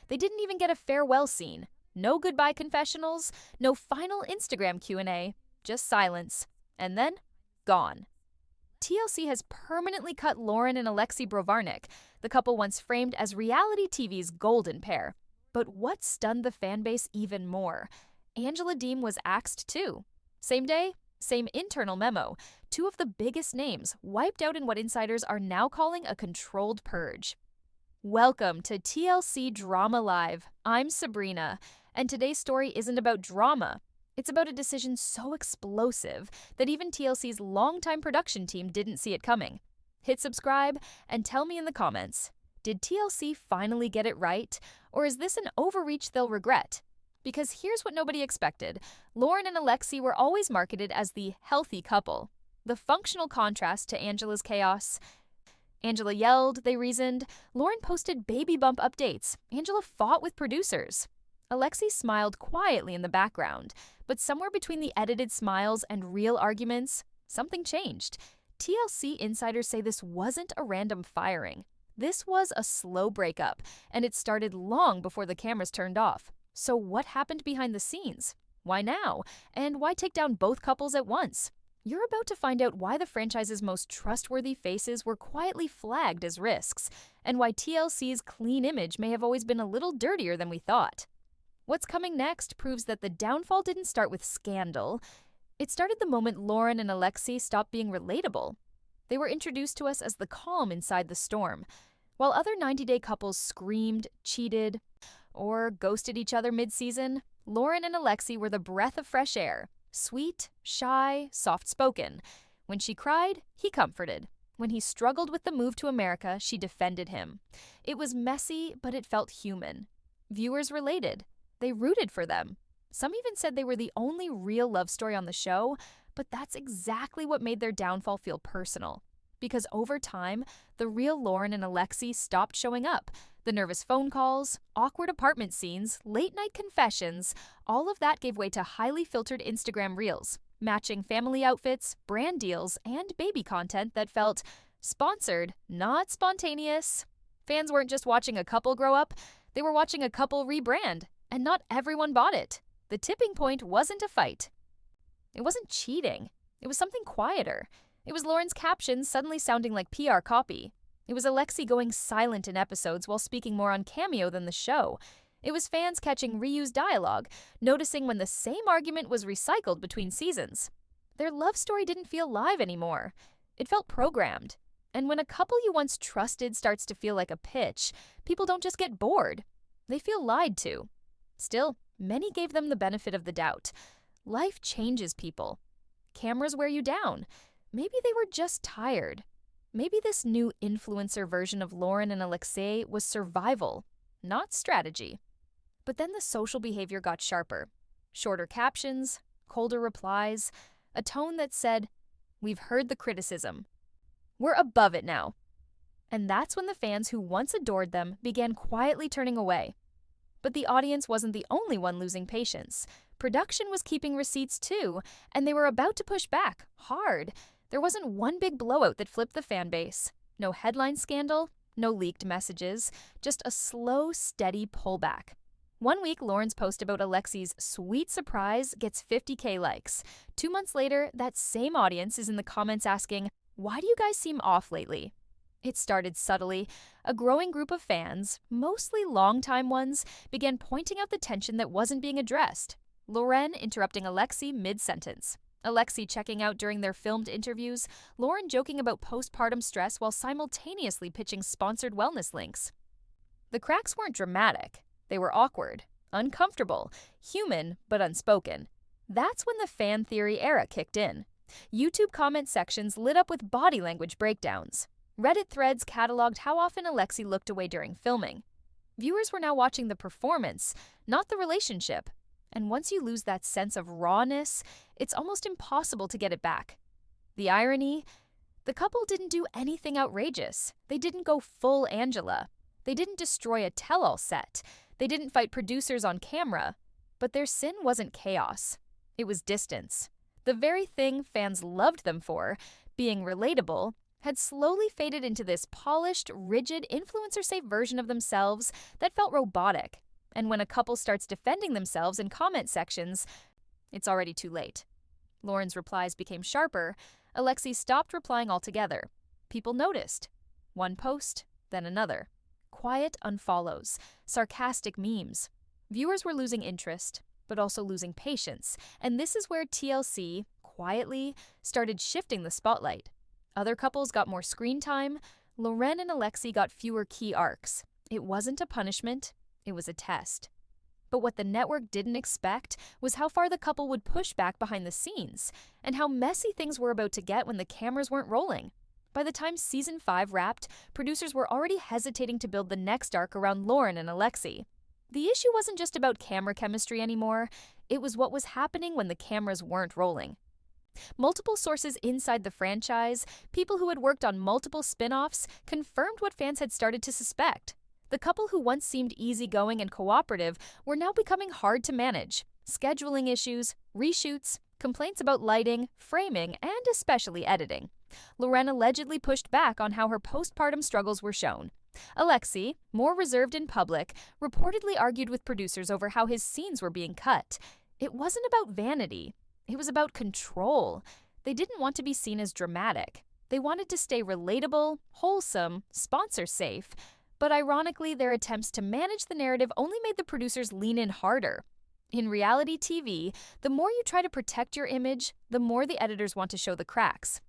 They didn't even get a farewell scene. No goodbye confessionals, no final Instagram Q&A, just silence. And then, gone. TLC has permanently cut Loren and Alexei Brovarnik, the couple once framed as reality TV's golden pair. But what stunned the fanbase even more? Angela Deem was axed too. Same day, same internal memo. Two of the biggest names wiped out in what insiders are now calling a controlled purge. Welcome to TLC Drama Live. I'm Sabrina, and today's story isn't about drama. It's about a decision so explosive that even TLC's longtime production team didn't see it coming. Hit subscribe and tell me in the comments, did TLC finally get it right, or is this an overreach they'll regret? Because here's what nobody expected. Loren and Alexei were always marketed as the healthy couple, the functional contrast to Angela's chaos. Angela yelled, they reasoned. Loren posted baby bump updates. Angela fought with producers. Alexei smiled quietly in the background, but somewhere between the edited smiles and real arguments, something changed. TLC insiders say this wasn't a random firing. This was a slow breakup, and it started long before the cameras turned off. So what happened behind the scenes? Why now? And why take down both couples at once? You're about to find out why the franchise's most trustworthy faces were quietly flagged as risks, and why TLC's clean image may have always been a little dirtier than we thought. What's coming next proves that the downfall didn't start with scandal. It started the moment Loren and Alexei stopped being relatable. They were introduced to us as the calm inside the storm. While other 90-day couples screamed, cheated, or ghosted each other mid-season, Loren and Alexei were the breath of fresh air. Sweet, shy, soft-spoken. When she cried, he comforted. When he struggled with the move to America, she defended him. It was messy, but it felt human. Viewers related. They rooted for them. Some even said they were the only real love story on the show, but that's exactly what made their downfall feel personal. Because over time, the real Loren and Alexei stopped showing up. The nervous phone calls, awkward apartment scenes, late-night confessions, all of that gave way to highly filtered Instagram reels, matching family outfits, brand deals, and baby content that felt sponsored, not spontaneous. Fans weren't just watching a couple grow up, they were watching a couple rebrand, and not everyone bought it. The tipping point wasn't a fight. It wasn't cheating. It was something quieter. It was Loren's captions suddenly sounding like PR copy. It was Alexei going silent in episodes while speaking more on Cameo than the show. It was fans catching reused dialogue, noticing when the same argument was recycled between seasons. Their love story didn't feel live anymore. It felt programmed. And when a couple you once trusted starts to feel like a pitch, people don't just get bored. They feel lied to. Still, many gave them the benefit of the doubt. Life changes people. Cameras wear you down. Maybe they were just tired. Maybe this new influencer version of Loren and Alexei was survival, not strategy. But then the social behavior got sharper. Shorter captions, colder replies, a tone that said, "We've heard the criticism. We're above it now." And that's when the fans who once adored them began quietly turning away. But the audience wasn't the only one losing patience. Production was keeping receipts too, and they were about to push back, hard. There wasn't one big blowout that flipped the fan base. No headline scandal, no leaked messages, just a slow, steady pullback. One week, Loren's post about Alexei's sweet surprise gets 50K likes. 2 months later, that same audience is in the comments asking, "Why do you guys seem off lately?" It started subtly. A growing group of fans, mostly longtime ones, began pointing out the tension that wasn't being addressed. Loren interrupting Alexei mid-sentence. Alexei checking out during their filmed interviews, Loren joking about postpartum stress while simultaneously pitching sponsored wellness links. The cracks weren't dramatic. They were awkward, uncomfortable, human, but unspoken. That's when the fan theory era kicked in. YouTube comment sections lit up with body language breakdowns. Reddit threads cataloged how often Alexei looked away during filming. Viewers were now watching the performance, not the relationship. And once you lose that sense of rawness, it's almost impossible to get it back. The irony? The couple didn't do anything outrageous. They didn't go full Angela. They didn't destroy a tell-all set. They didn't fight producers on camera. But their sin wasn't chaos. It was distance. The very thing fans loved them for, being relatable, had slowly faded into this polished, rigid, influencer-safe version of themselves that felt robotic. And when a couple starts defending themselves in comment sections, it's already too late. Loren's replies became sharper. Alexei stopped replying altogether. People noticed. One post, then another. Quiet unfollows, sarcastic memes. Viewers were losing interest, but also losing patience, and this is where TLC, quietly, started shifting the spotlight. Other couples got more screen time. Loren and Alexei got fewer key arcs. It wasn't a punishment, it was a test. But what the network didn't expect was how far the couple would push back behind the scenes, and how messy things were about to get when the cameras weren't rolling. By the time season 5 wrapped, producers were already hesitating to build the next arc around Loren and Alexei. The issue wasn't just about camera chemistry anymore, it was what was happening when the cameras weren't rolling. Multiple sources inside the franchise, people who had worked on multiple spin-offs, confirmed what fans had started to suspect. The couple who once seemed easygoing and cooperative were now becoming hard to manage. Scheduling issues, reshoots, complaints about lighting, framing, and especially editing. Loren allegedly pushed back on how her postpartum struggles were shown. Alexei, more reserved in public, reportedly argued with producers over how his scenes were being cut. It wasn't about vanity. It was about control. They didn't want to be seen as dramatic. They wanted to stay relatable, wholesome, sponsor-safe. But ironically, their attempts to manage the narrative only made the producers lean in harder. In reality TV, the more you try to protect your image, the more the editors want to show the cracks.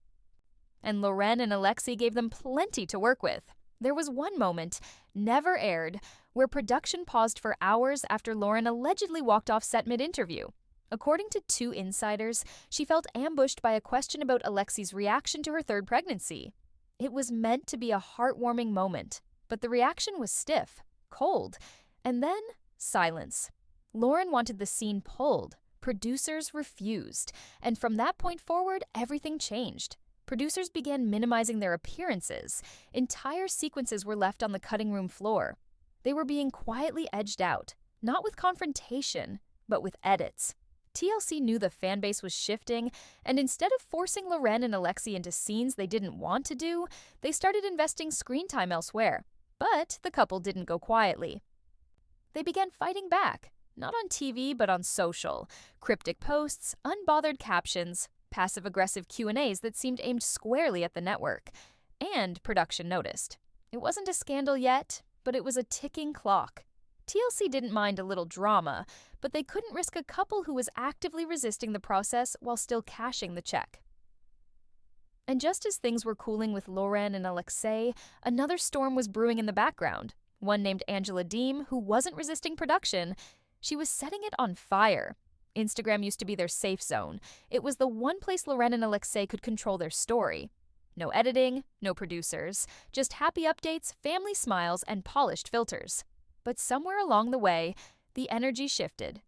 And Loren and Alexei gave them plenty to work with. There was one moment, never aired, where production paused for hours after Loren allegedly walked off set mid-interview. According to 2 insiders, she felt ambushed by a question about Alexei's reaction to her 3rd pregnancy. It was meant to be a heartwarming moment, but the reaction was stiff, cold, and then silence. Loren wanted the scene pulled. Producers refused, and from that point forward, everything changed. Producers began minimizing their appearances. Entire sequences were left on the cutting room floor. They were being quietly edged out, not with confrontation, but with edits. TLC knew the fanbase was shifting, and instead of forcing Loren and Alexei into scenes they didn't want to do, they started investing screen time elsewhere. But the couple didn't go quietly. They began fighting back, not on TV but on social. Cryptic posts, unbothered captions, passive-aggressive Q&As that seemed aimed squarely at the network. And production noticed. It wasn't a scandal yet, but it was a ticking clock. TLC didn't mind a little drama, but they couldn't risk a couple who was actively resisting the process while still cashing the check. And just as things were cooling with Loren and Alexei, another storm was brewing in the background. One named Deem, who wasn't resisting production, she was setting it on fire. Instagram used to be their safe zone. It was the one place Loren and Alexei could control their story. No editing, no producers, just happy updates, family smiles, and polished filters. But somewhere along the way, the energy shifted.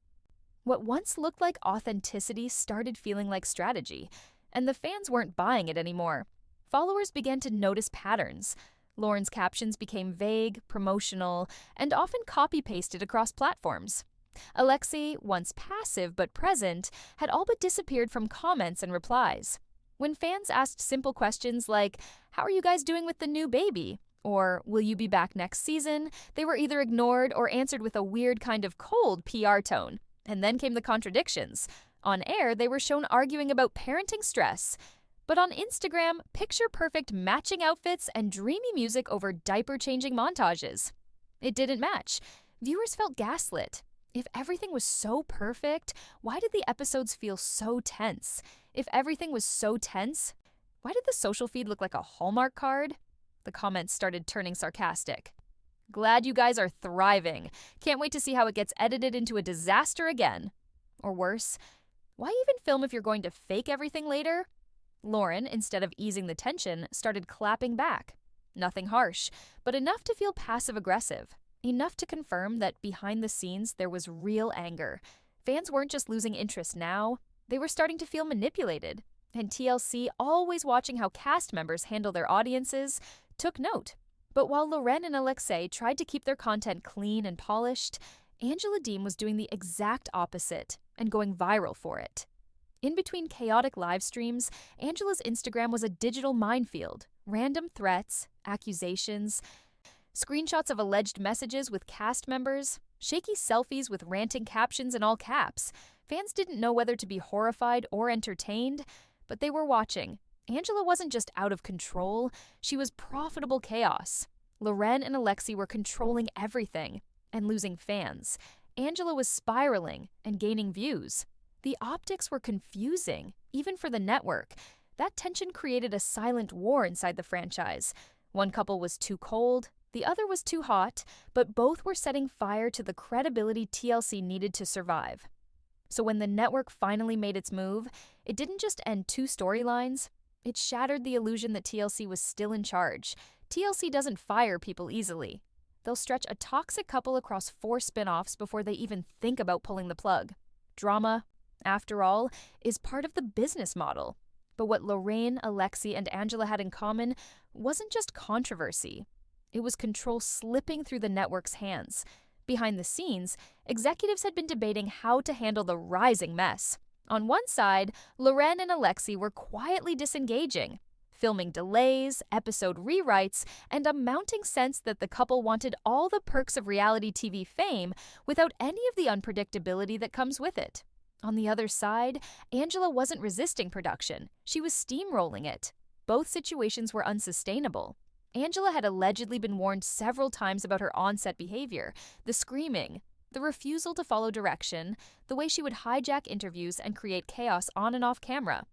What once looked like authenticity started feeling like strategy, and the fans weren't buying it anymore. Followers began to notice patterns. Loren's captions became vague, promotional, and often copy-pasted across platforms. Alexei, once passive but present, had all but disappeared from comments and replies. When fans asked simple questions like, "How are you guys doing with the new baby?" or "Will you be back next season?" they were either ignored or answered with a weird kind of cold PR tone. And then came the contradictions. On air, they were shown arguing about parenting stress. But on Instagram, picture-perfect matching outfits and dreamy music over diaper-changing montages. It didn't match. Viewers felt gaslit. If everything was so perfect, why did the episodes feel so tense? If everything was so tense, why did the social feed look like a Hallmark card? The comments started turning sarcastic. "Glad you guys are thriving. Can't wait to see how it gets edited into a disaster again." Or worse, "Why even film if you're going to fake everything later?" Loren, instead of easing the tension, started clapping back. Nothing harsh, but enough to feel passive-aggressive. Enough to confirm that behind the scenes there was real anger. Fans weren't just losing interest now, they were starting to feel manipulated. And TLC, always watching how cast members handle their audiences, took note. But while Loren and Alexei tried to keep their content clean and polished, Deem was doing the exact opposite and going viral for it. In between chaotic live streams, Angela's Instagram was a digital minefield. Random threats, accusations, screenshots of alleged messages with cast members, shaky selfies with ranting captions in all caps. Fans didn't know whether to be horrified or entertained, but they were watching. Angela wasn't just out of control, she was profitable chaos. Loren and Alexei were controlling everything and losing fans. Angela was spiraling and gaining views. The optics were confusing, even for the network. That tension created a silent war inside the franchise. One couple was too cold, the other was too hot, but both were setting fire to the credibility TLC needed to survive. So when the network finally made its move, it didn't just end two storylines, it shattered the illusion that TLC was still in charge. TLC doesn't fire people easily. They'll stretch a toxic couple across 4 spin-offs before they even think about pulling the plug. Drama, after all, is part of the business model. But what Loren, Alexei, and Angela had in common wasn't just controversy. It was control slipping through the network's hands. Behind the scenes, executives had been debating how to handle the rising mess. On one side, Loren and Alexei were quietly disengaging, filming delays, episode rewrites, and a mounting sense that the couple wanted all the perks of reality TV fame without any of the unpredictability that comes with it. On the other side, Angela wasn't resisting production. She was steamrolling it. Both situations were unsustainable. Angela had allegedly been warned several times about her on-set behavior, the screaming, the refusal to follow direction, the way she would hijack interviews and create chaos on and off camera.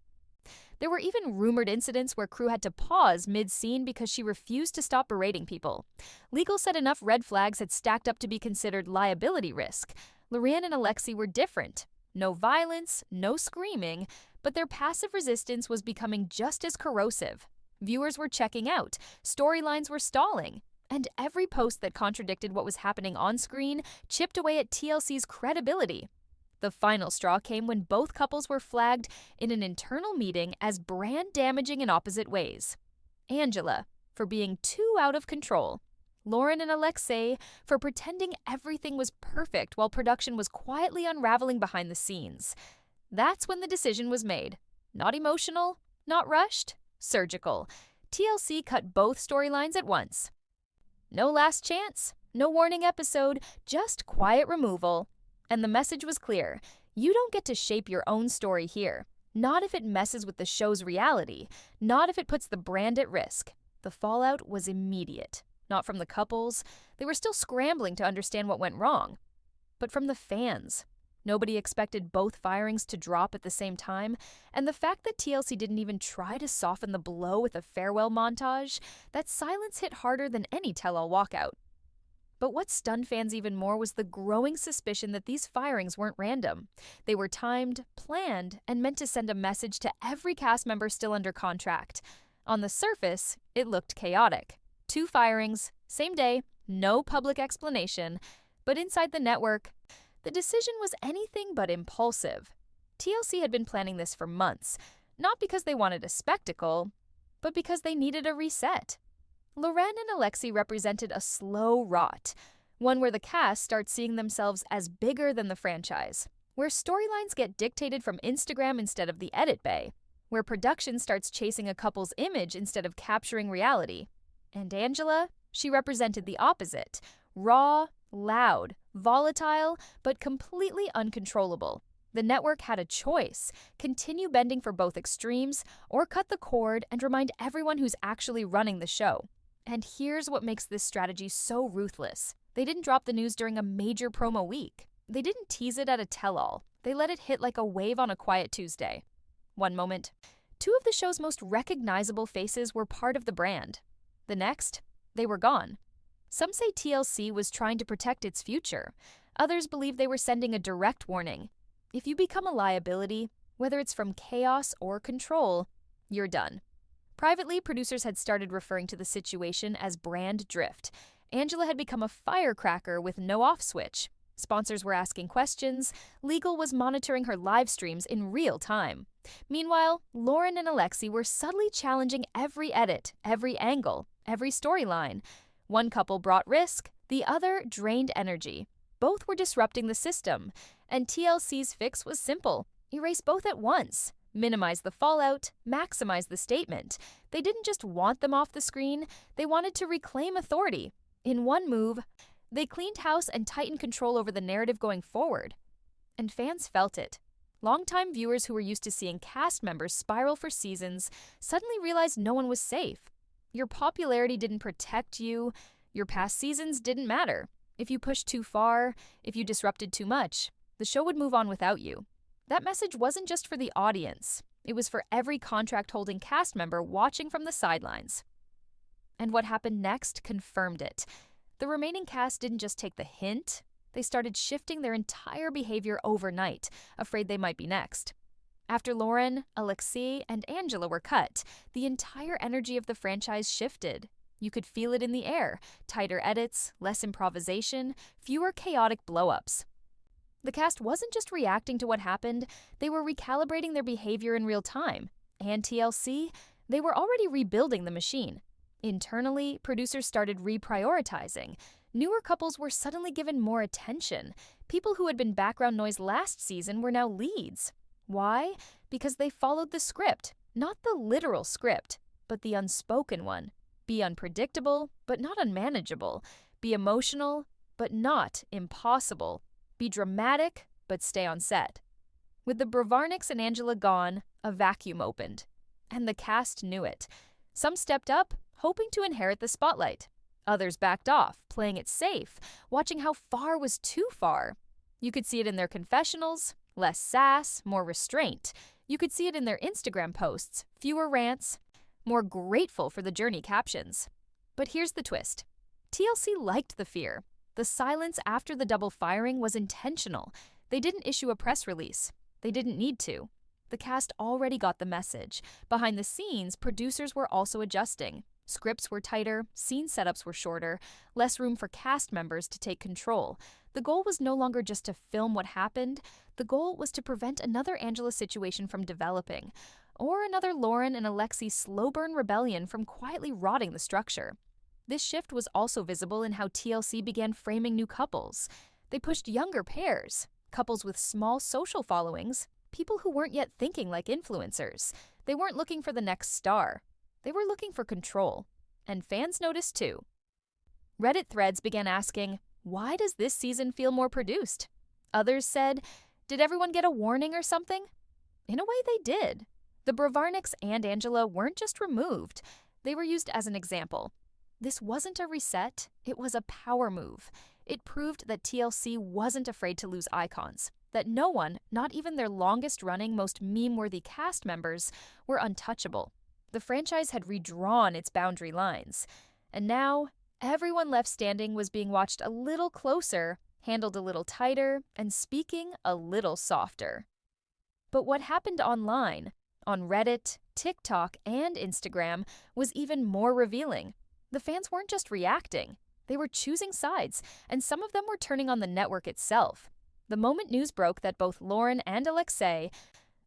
There were even rumored incidents where crew had to pause mid-scene because she refused to stop berating people. Legal said enough red flags had stacked up to be considered liability risk. Loren and Alexei were different. No violence, no screaming, but their passive resistance was becoming just as corrosive. Viewers were checking out, storylines were stalling, and every post that contradicted what was happening on screen chipped away at TLC's credibility. The final straw came when both couples were flagged in an internal meeting as brand damaging in opposite ways. Angela, for being too out of control. Loren and Alexei, for pretending everything was perfect while production was quietly unraveling behind the scenes. That's when the decision was made. Not emotional, not rushed, surgical. TLC cut both storylines at once. No last chance, no warning episode, just quiet removal. And the message was clear. You don't get to shape your own story here. Not if it messes with the show's reality. Not if it puts the brand at risk. The fallout was immediate. Not from the couples. They were still scrambling to understand what went wrong. But from the fans. Nobody expected both firings to drop at the same time, and the fact that TLC didn't even try to soften the blow with a farewell montage, that silence hit harder than any tell-all walkout. But what stunned fans even more was the growing suspicion that these firings weren't random. They were timed, planned, and meant to send a message to every cast member still under contract. On the surface, it looked chaotic. 2 firings, same day, no public explanation, but inside the network, the decision was anything but impulsive. TLC had been planning this for months, not because they wanted a spectacle, but because they needed a reset. Loren and Alexei represented a slow rot, one where the cast starts seeing themselves as bigger than the franchise, where storylines get dictated from Instagram instead of the edit bay, where production starts chasing a couple's image instead of capturing reality. And Angela, she represented the opposite, raw, loud, volatile, but completely uncontrollable. The network had a choice: continue bending for both extremes, or cut the cord and remind everyone who's actually running the show. And here's what makes this strategy so ruthless. They didn't drop the news during a major promo week. They didn't tease it at a tell-all. They let it hit like a wave on a quiet Tuesday. One moment, 2 of the show's most recognizable faces were part of the brand. The next, they were gone. Some say TLC was trying to protect its future. Others believe they were sending a direct warning. If you become a liability, whether it's from chaos or control, you're done. Privately, producers had started referring to the situation as brand drift. Angela had become a firecracker with no off switch. Sponsors were asking questions. Legal was monitoring her live streams in real time. Meanwhile, Loren and Alexei were subtly challenging every edit, every angle, every storyline. One couple brought risk, the other drained energy. Both were disrupting the system, and TLC's fix was simple: erase both at once. Minimize the fallout, maximize the statement. They didn't just want them off the screen, they wanted to reclaim authority. In one move, they cleaned house and tightened control over the narrative going forward. And fans felt it. Longtime viewers who were used to seeing cast members spiral for seasons suddenly realized no one was safe. Your popularity didn't protect you. Your past seasons didn't matter. If you pushed too far, if you disrupted too much, the show would move on without you. That message wasn't just for the audience. It was for every contract-holding cast member watching from the sidelines. And what happened next confirmed it. The remaining cast didn't just take the hint. They started shifting their entire behavior overnight, afraid they might be next. After Loren, Alexei, and Angela were cut, the entire energy of the franchise shifted. You could feel it in the air: tighter edits, less improvisation, fewer chaotic blow-ups. The cast wasn't just reacting to what happened, they were recalibrating their behavior in real time. And TLC, they were already rebuilding the machine. Internally, producers started reprioritizing. Newer couples were suddenly given more attention. People who had been background noise last season were now leads. Why? Because they followed the script. Not the literal script, but the unspoken one. Be unpredictable, but not unmanageable. Be emotional, but not impossible. Be dramatic, but stay on set. With the Brovarniks and Angela gone, a vacuum opened. And the cast knew it. Some stepped up, hoping to inherit the spotlight. Others backed off, playing it safe, watching how far was too far. You could see it in their confessionals: less sass, more restraint. You could see it in their Instagram posts: fewer rants, more grateful for the journey captions. But here's the twist. TLC liked the fear. The silence after the double firing was intentional. They didn't issue a press release. They didn't need to. The cast already got the message. Behind the scenes, producers were also adjusting. Scripts were tighter, scene setups were shorter, less room for cast members to take control. The goal was no longer just to film what happened. The goal was to prevent another Angela situation from developing, or another Loren and Alexei slow-burn rebellion from quietly rotting the structure. This shift was also visible in how TLC began framing new couples. They pushed younger pairs, couples with small social followings, people who weren't yet thinking like influencers. They weren't looking for the next star. They were looking for control. And fans noticed too. Reddit threads began asking, why does this season feel more produced? Others said, did everyone get a warning or something? In a way, they did. The Brovarniks and Angela weren't just removed. They were used as an example. This wasn't a reset, it was a power move. It proved that TLC wasn't afraid to lose icons, that no one, not even their longest-running, most meme-worthy cast members, were untouchable. The franchise had redrawn its boundary lines. And now, everyone left standing was being watched a little closer, handled a little tighter, and speaking a little softer. But what happened online, on Reddit, TikTok, and Instagram, was even more revealing. The fans weren't just reacting. They were choosing sides, and some of them were turning on the network itself. The moment news broke that both Loren and Alexei,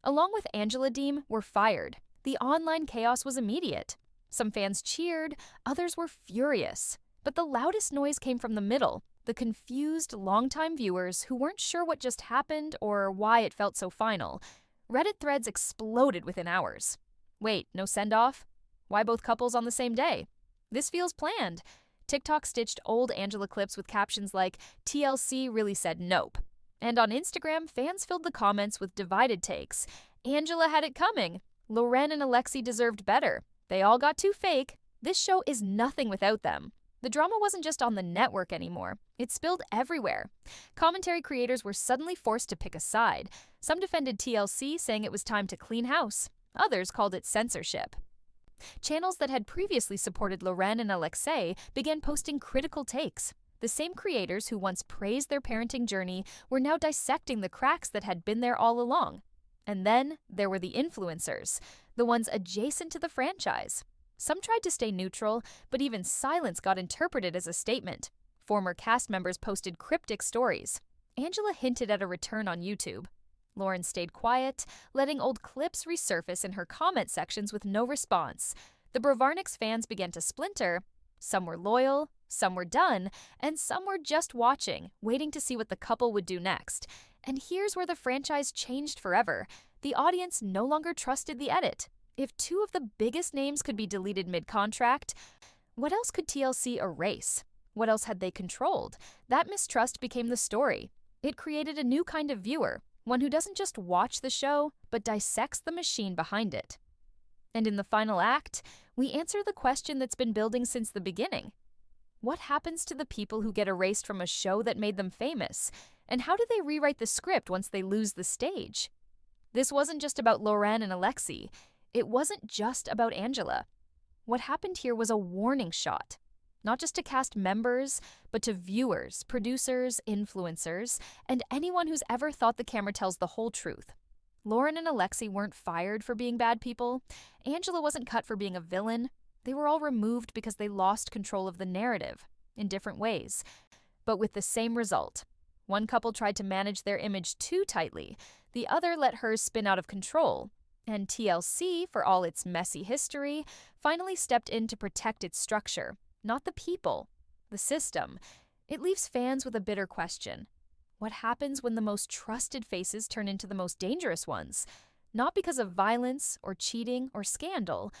along with Angela Deem, were fired, the online chaos was immediate. Some fans cheered, others were furious. But the loudest noise came from the middle, the confused, longtime viewers who weren't sure what just happened or why it felt so final. Reddit threads exploded within hours. Wait, no send-off? Why both couples on the same day? This feels planned. TikTok stitched old Angela clips with captions like, TLC really said nope. And on Instagram, fans filled the comments with divided takes. Angela had it coming. Loren and Alexei deserved better. They all got too fake. This show is nothing without them. The drama wasn't just on the network anymore. It spilled everywhere. Commentary creators were suddenly forced to pick a side. Some defended TLC, saying it was time to clean house. Others called it censorship. Channels that had previously supported Loren and Alexei began posting critical takes. The same creators who once praised their parenting journey were now dissecting the cracks that had been there all along. And then there were the influencers, the ones adjacent to the franchise. Some tried to stay neutral, but even silence got interpreted as a statement. Former cast members posted cryptic stories. Angela hinted at a return on YouTube. Loren stayed quiet, letting old clips resurface in her comment sections with no response. The Brovarniks fans began to splinter. Some were loyal, some were done, and some were just watching, waiting to see what the couple would do next. And here's where the franchise changed forever. the audience no longer trusted the edit. If two of the biggest names could be deleted mid-contract, what else could TLC erase? What else had they controlled? That mistrust became the story. It created a new kind of viewer, one who doesn't just watch the show, but dissects the machine behind it. And in the final act, we answer the question that's been building since the beginning. What happens to the people who get erased from a show that made them famous? And how do they rewrite the script once they lose the stage? This wasn't just about Loren and Alexei. It wasn't just about Angela. What happened here was a warning shot, not just to cast members, but to viewers, producers, influencers, and anyone who's ever thought the camera tells the whole truth. Loren and Alexei weren't fired for being bad people. Angela wasn't cut for being a villain. They were all removed because they lost control of the narrative, in different ways, but with the same result. One couple tried to manage their image too tightly, the other let hers spin out of control, and TLC, for all its messy history, finally stepped in to protect its structure, not the people, the system. It leaves fans with a bitter question. What happens when the most trusted faces turn into the most dangerous ones? Not because of violence or cheating or scandal,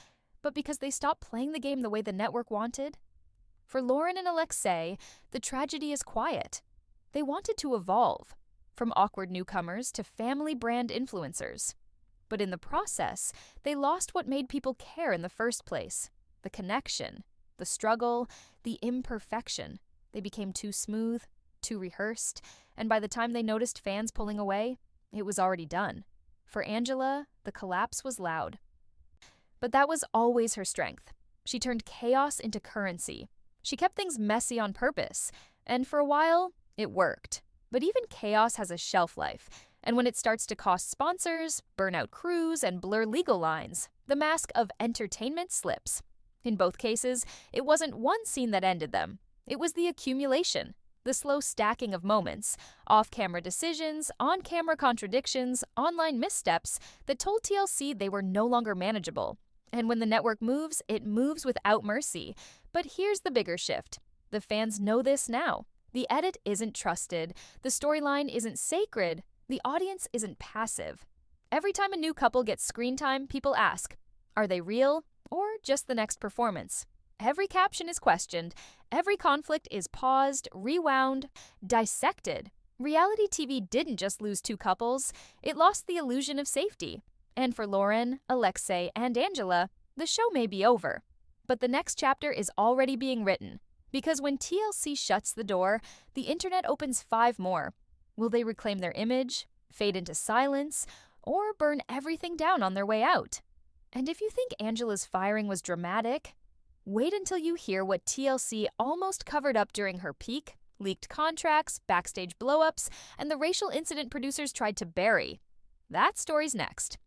but because they stopped playing the game the way the network wanted? For Loren and Alexei, the tragedy is quiet. They wanted to evolve, from awkward newcomers to family brand influencers. But in the process, they lost what made people care in the first place: the connection, the struggle, the imperfection. They became too smooth, too rehearsed, and by the time they noticed fans pulling away, it was already done. For Angela, the collapse was loud. But that was always her strength. She turned chaos into currency. She kept things messy on purpose, and for a while, it worked. But even chaos has a shelf life, and when it starts to cost sponsors, burn out crews, and blur legal lines, the mask of entertainment slips. In both cases, it wasn't one scene that ended them. It was the accumulation, the slow stacking of moments, off-camera decisions, on-camera contradictions, online missteps that told TLC they were no longer manageable. And when the network moves, it moves without mercy. But here's the bigger shift. The fans know this now. The edit isn't trusted. The storyline isn't sacred. The audience isn't passive. Every time a new couple gets screen time, people ask, are they real or just the next performance? Every caption is questioned. Every conflict is paused, rewound, dissected. Reality TV didn't just lose two couples. It lost the illusion of safety. And for Loren, Alexei, and Angela, the show may be over. But the next chapter is already being written. Because when TLC shuts the door, the internet opens 5 more. Will they reclaim their image, fade into silence, or burn everything down on their way out? And if you think Angela's firing was dramatic, wait until you hear what TLC almost covered up during her peak, leaked contracts, backstage blow-ups, and the racial incident producers tried to bury. That story's next.